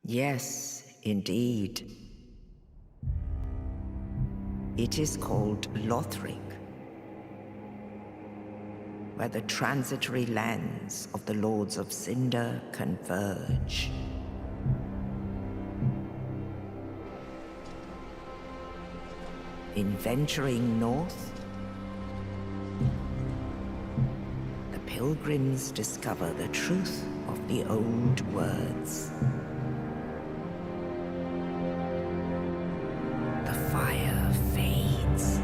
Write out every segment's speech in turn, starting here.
Yes, indeed. It is called Lothric, where the transitory lands of the Lords of Cinder converge. In venturing north, the pilgrims discover the truth of the old words. The fire fades,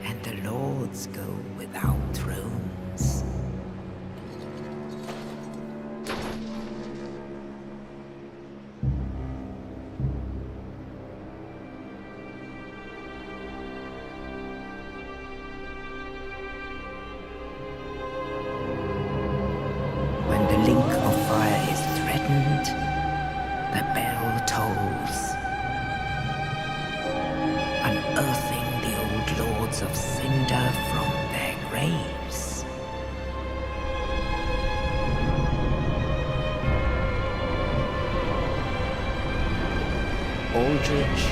and the lords go without thrones. When the link of fire is threatened, the bell tolls, unearthing the old lords of Cinder from their graves. Aldrich,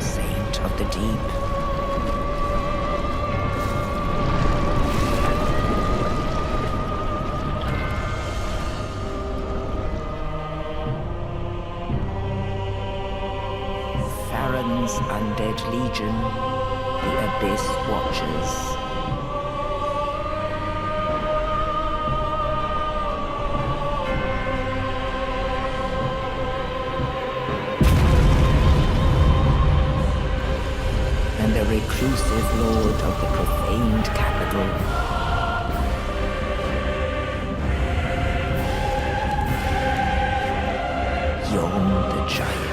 Saint of the Deep. Farron's Undead Legion, the Abyss Watchers. And the reclusive lord of the profaned capital. Yom the Giant.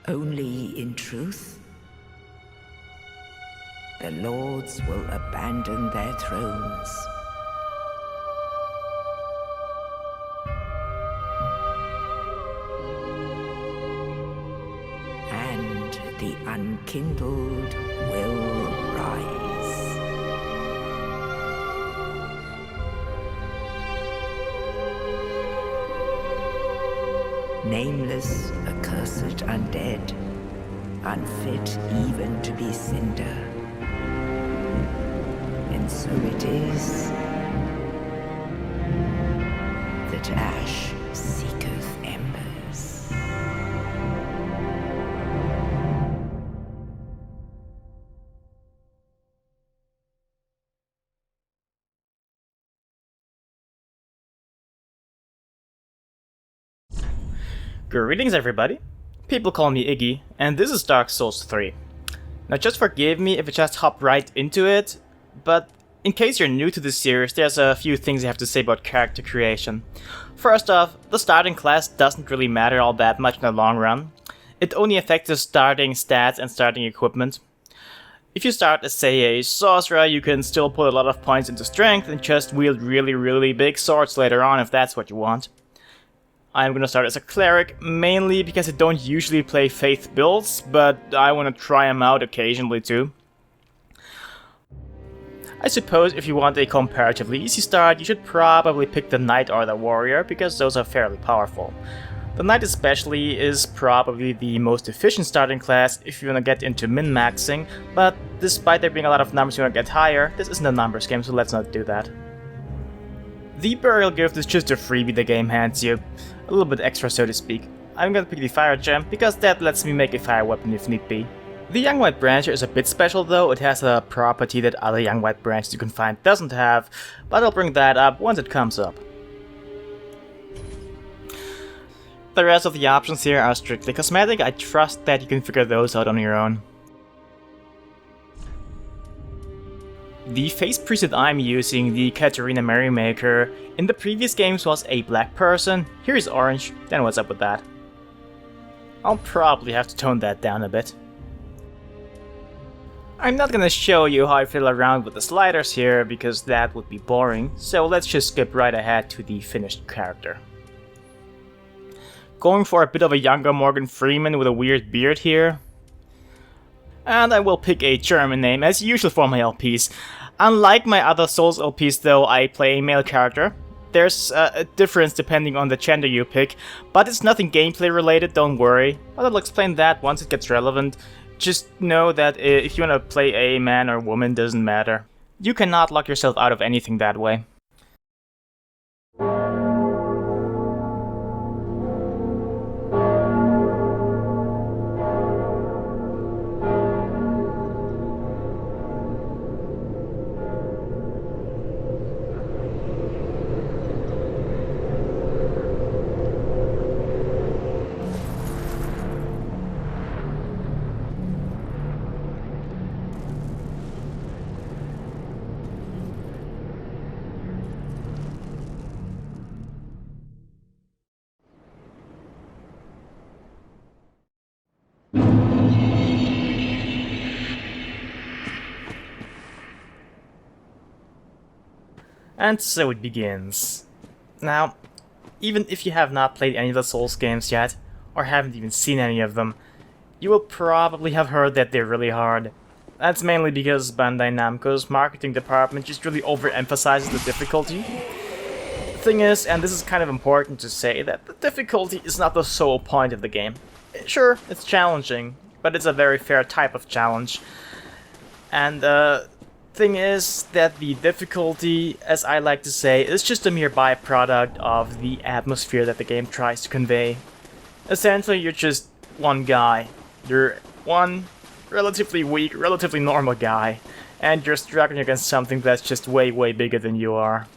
Only in truth, the lords will abandon their thrones. And the unkindled will rise. Nameless, accursed undead, unfit even to be cinder. And so it is that ash seeketh embers. Greetings everybody, people call me Iggy, and this is Dark Souls 3. Now just forgive me if I just hop right into it, but in case you're new to this series, there's a few things I have to say about character creation. First off, the starting class doesn't really matter all that much in the long run. It only affects the starting stats and starting equipment. If you start as, say, a sorcerer, you can still put a lot of points into strength and just wield really big swords later on if that's what you want. I'm gonna start as a cleric, mainly because I don't usually play faith builds, but I wanna try them out occasionally too. I suppose if you want a comparatively easy start, you should probably pick the knight or the warrior, because those are fairly powerful. The knight especially is probably the most efficient starting class if you wanna get into min-maxing, but despite there being a lot of numbers you wanna get higher, this isn't a numbers game, so let's not do that. The Burial Gift is just a freebie the game hands you. A little bit extra, so to speak. I'm gonna pick the Fire Gem, because that lets me make a fire weapon if need be. The Young White Brancher is a bit special though, it has a property that other Young White Branches you can find doesn't have, but I'll bring that up once it comes up. The rest of the options here are strictly cosmetic, I trust that you can figure those out on your own. The face priest that I'm using, the Katarina Merrymaker, in the previous games was a black person, here is orange, then what's up with that? I'll probably have to tone that down a bit. I'm not gonna show you how I fiddle around with the sliders here because that would be boring, so let's just skip right ahead to the finished character. Going for a bit of a younger Morgan Freeman with a weird beard here. And I will pick a German name as usual for my LPs. Unlike my other Souls LPs though, I play a male character. There's a difference depending on the gender you pick, but it's nothing gameplay related, don't worry. But I'll explain that once it gets relevant. Just know that if you want to play a man or woman, doesn't matter. You cannot lock yourself out of anything that way. And so it begins. Now, even if you have not played any of the Souls games yet, or haven't even seen any of them, you will probably have heard that they're really hard. That's mainly because Bandai Namco's marketing department just really overemphasizes the difficulty. The thing is, and this is kind of important to say, that the difficulty is not the sole point of the game. Sure, it's challenging, but it's a very fair type of challenge. And thing is that the difficulty, as I like to say, is just a mere byproduct of the atmosphere that the game tries to convey. Essentially, you're just one guy. You're one relatively weak, relatively normal guy, and you're struggling against something that's just way, way bigger than you are.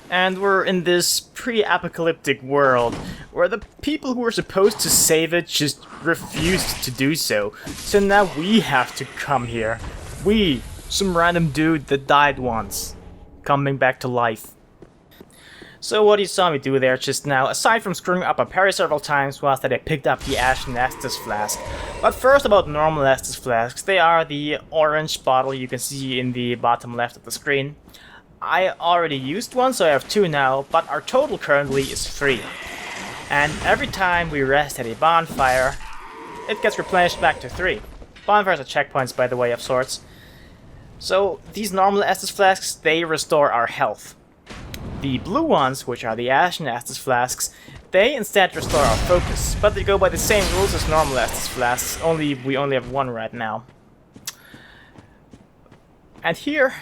And we're in this pre-apocalyptic world, where the people who were supposed to save it just refused to do so. So now we have to come here. We, some random dude that died once, coming back to life. So what you saw me do there just now, aside from screwing up a parry several times, was that I picked up the Ashen Estus Flask. But first about normal Estus Flasks, they are the orange bottle you can see in the bottom left of the screen. I already used one, so I have 2 now, but our total currently is 3. And every time we rest at a bonfire, it gets replenished back to 3. Bonfires are checkpoints, by the way, of sorts. So these normal Estus Flasks, they restore our health. The blue ones, which are the Ashen Estus Flasks, they instead restore our focus, but they go by the same rules as normal Estus Flasks, only we only have 1 right now. And here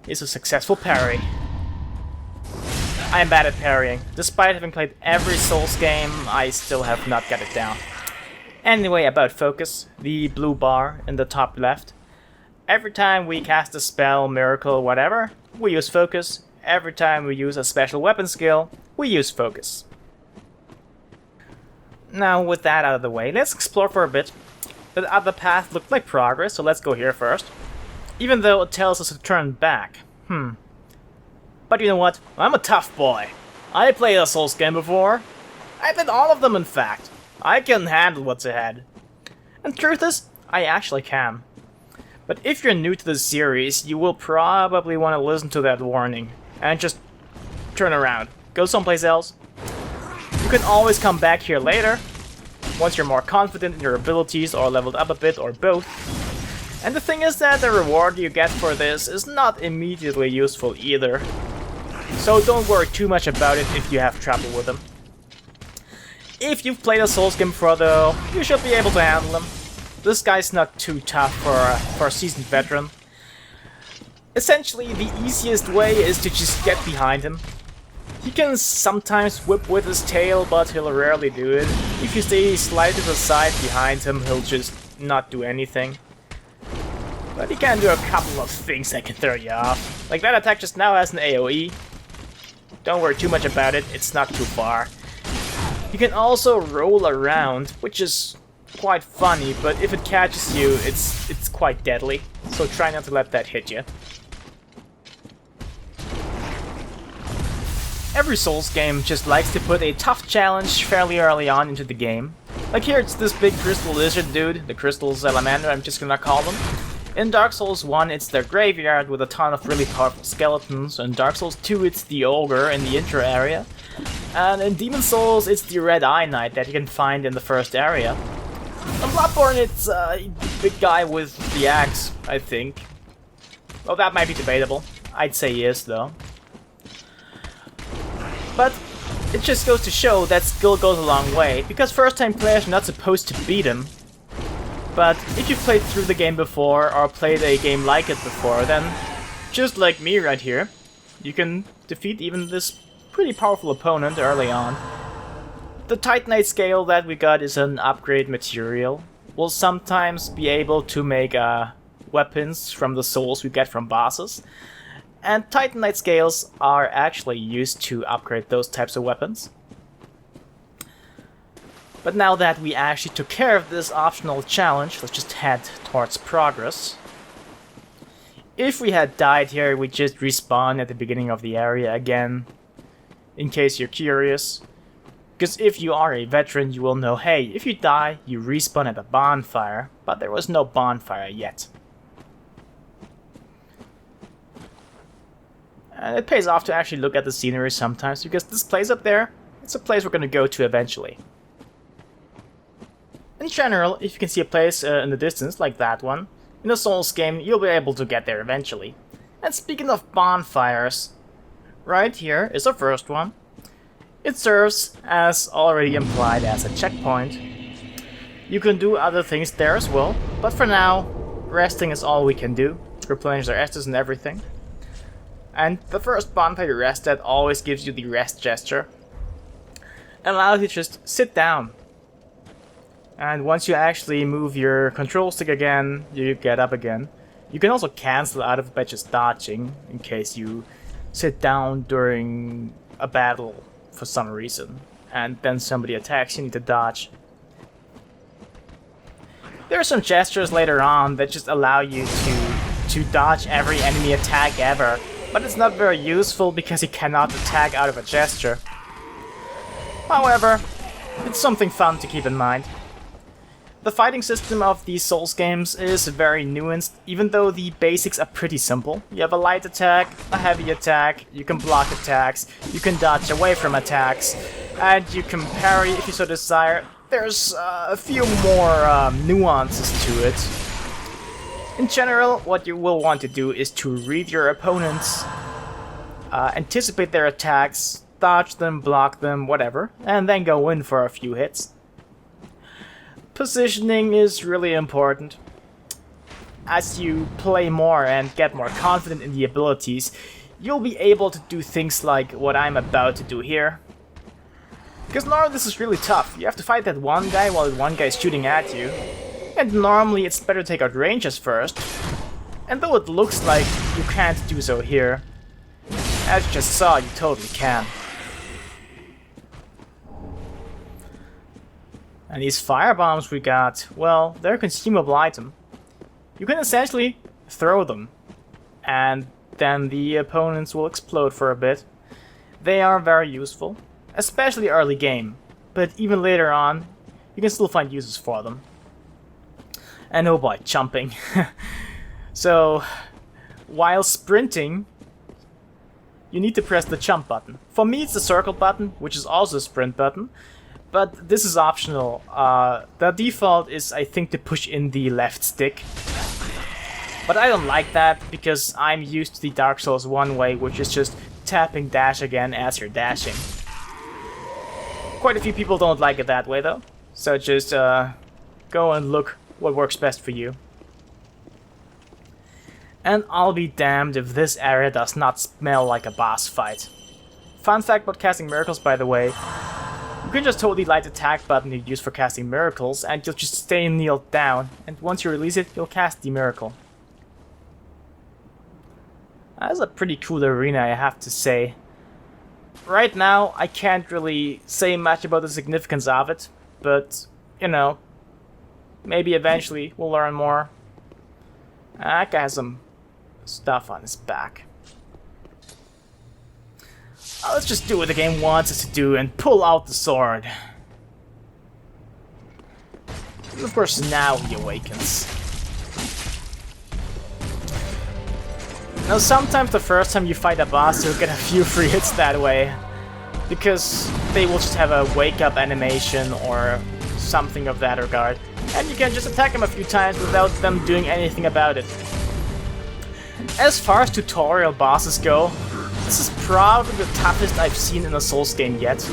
is a successful parry. I am bad at parrying. Despite having played every Souls game, I still have not got it down. Anyway, about focus, the blue bar in the top left. Every time we cast a spell, miracle, whatever, we use focus. Every time we use a special weapon skill, we use focus. Now, with that out of the way, let's explore for a bit. The other path looked like progress, so let's go here first. Even though it tells us to turn back. But you know what? I'm a tough boy. I played a Souls game before. I played all of them, in fact. I can handle what's ahead. And truth is, I actually can. But if you're new to the series, you will probably want to listen to that warning. And just turn around. Go someplace else. You can always come back here later, once you're more confident in your abilities or leveled up a bit or both. And the thing is that the reward you get for this is not immediately useful either. So don't worry too much about it if you have trouble with them. If you've played a Souls game before though, you should be able to handle them. This guy's not too tough for a seasoned veteran. Essentially, the easiest way is to just get behind him. He can sometimes whip with his tail, but he'll rarely do it. If you stay slightly to the side behind him, he'll just not do anything. But he can do a couple of things that can throw you off. Like that attack just now has an AoE. Don't worry too much about it, it's not too far. You can also roll around, which is quite funny, but if it catches you, it's quite deadly. So try not to let that hit you. Every Souls game just likes to put a tough challenge fairly early on into the game. Like here, it's this big crystal lizard dude, the crystal salamander, I'm just gonna call them. In Dark Souls 1, it's their graveyard with a ton of really powerful skeletons. In Dark Souls 2, it's the ogre in the intro area. And in Demon Souls, it's the Red Eye Knight that you can find in the first area. On Bloodborne, it's a big guy with the axe, I think. Well, that might be debatable. I'd say yes, though. But it just goes to show that skill goes a long way, because first-time players are not supposed to beat him. But if you've played through the game before, or played a game like it before, then just like me right here, you can defeat even this pretty powerful opponent early on. The Titanite scale that we got is an upgrade material. We'll sometimes be able to make weapons from the souls we get from bosses. And Titanite scales are actually used to upgrade those types of weapons. But now that we actually took care of this optional challenge, let's just head towards progress. If we had died here, we'd just respawn at the beginning of the area again, in case you're curious. Because if you are a veteran, you will know, hey, if you die, you respawn at a bonfire, but there was no bonfire yet. And it pays off to actually look at the scenery sometimes, because this place up there, it's a place we're going to go to eventually. In general, if you can see a place in the distance, like that one, in a Souls game, you'll be able to get there eventually. And speaking of bonfires, right here is the first one. It serves, as already implied, as a checkpoint. You can do other things there as well, but for now, resting is all we can do. Replenish our Estus and everything. And the first bonfire you rest at always gives you the rest gesture. It allows you to just sit down. And once you actually move your control stick again, you get up again. You can also cancel out of it by just dodging, in case you sit down during a battle for some reason, and then somebody attacks, you need to dodge. There are some gestures later on that just allow you to dodge every enemy attack ever, but it's not very useful because you cannot attack out of a gesture. However, it's something fun to keep in mind. The fighting system of these Souls games is very nuanced, even though the basics are pretty simple. You have a light attack, a heavy attack, you can block attacks, you can dodge away from attacks, and you can parry if you so desire. There's a few more nuances to it. In general, what you will want to do is to read your opponents, anticipate their attacks, dodge them, block them, whatever, and then go in for a few hits. Positioning is really important. As you play more and get more confident in the abilities, you'll be able to do things like what I'm about to do here. Because normally this is really tough. You have to fight that one guy while the one guy is shooting at you. And normally it's better to take out ranges first. And though it looks like you can't do so here, as you just saw, you totally can. And these firebombs we got, well, they're a consumable item. You can essentially throw them, and then the opponents will explode for a bit. They are very useful, especially early game, but even later on, you can still find uses for them. And oh boy, jumping. So, while sprinting, you need to press the jump button. For me, it's the circle button, which is also a sprint button. But this is optional. The default is, I think, to push in the left stick. But I don't like that, because I'm used to the Dark Souls 1 way, which is just tapping dash again as you're dashing. Quite a few people don't like it that way, though. So just go and look what works best for you. And I'll be damned if this area does not smell like a boss fight. Fun fact about casting miracles, by the way. You can just hold the light attack button you use for casting miracles, and you'll just stay kneeled down, and once you release it, you'll cast the miracle. That's a pretty cool arena, I have to say. Right now, I can't really say much about the significance of it, but, you know, maybe eventually we'll learn more. That guy has some stuff on his back. Let's just do what the game wants us to do and pull out the sword. And of course, now he awakens. Now, sometimes the first time you fight a boss, you'll get a few free hits that way, because they will just have a wake-up animation or something of that regard, and you can just attack them a few times without them doing anything about it. As far as tutorial bosses go, this is probably the toughest I've seen in a Souls game yet.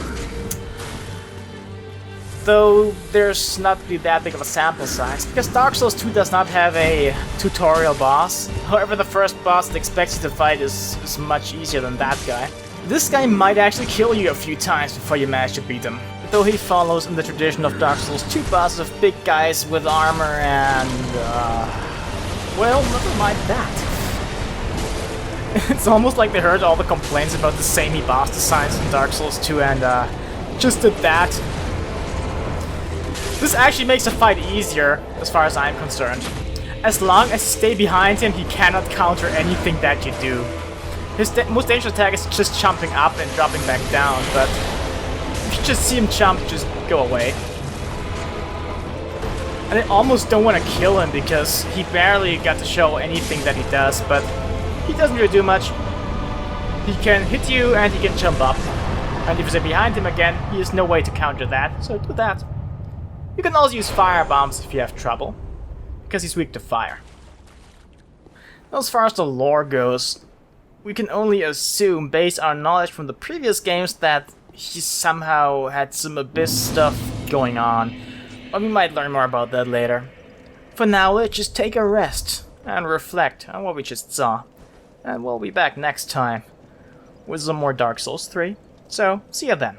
Though there's not really that big of a sample size, because Dark Souls 2 does not have a tutorial boss. However, the first boss that expects you to fight is much easier than that guy. This guy might actually kill you a few times before you manage to beat him, though he follows in the tradition of Dark Souls 2 bosses of big guys with armor and... well, never mind that. It's almost like they heard all the complaints about the samey boss designs in Dark Souls 2 and just did that. This actually makes the fight easier, as far as I'm concerned. As long as you stay behind him, he cannot counter anything that you do. His most dangerous attack is just jumping up and dropping back down, but if you just see him jump, just go away. And I almost don't want to kill him because he barely got to show anything that he does, but he doesn't really do much. He can hit you and he can jump up. And if you stay behind him again, he has no way to counter that, so do that. You can also use fire bombs if you have trouble, because he's weak to fire. As far as the lore goes, we can only assume, based on our knowledge from the previous games, that he somehow had some Abyss stuff going on. But we might learn more about that later. For now, let's just take a rest and reflect on what we just saw. And we'll be back next time with some more Dark Souls 3. So, see ya then.